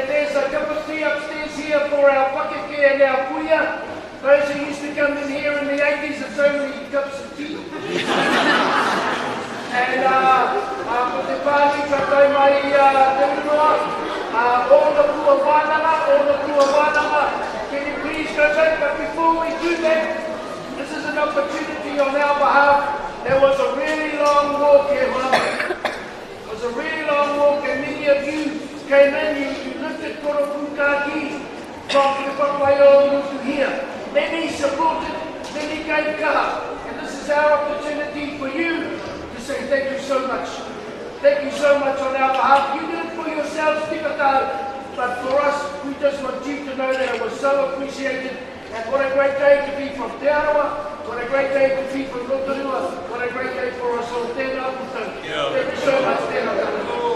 there's a cup of tea upstairs here for our pakeke and our kuya. Those who used to come in here in the 80s, it's only cups of tea. And ko te pāni katai mai te unua, all the kua wānanga, can you please go back? But before we do that, this is an opportunity on our behalf. There was a really long walk here, Mama. It was a really long walk, and many of you came in, you looked at Korokukaki from the Papaio to here. Many supported, many gave kaha. And this is our opportunity for you to say thank you so much. Thank you so much on our behalf. You did it for yourselves, tikatau, but for us, we just want you to know that it was so appreciated. And what a great day to be from Te Arawa. What a great day to be from Rotorua. What a great day for us all. Tēnā koutou. Thank you so much, tēnā koutou.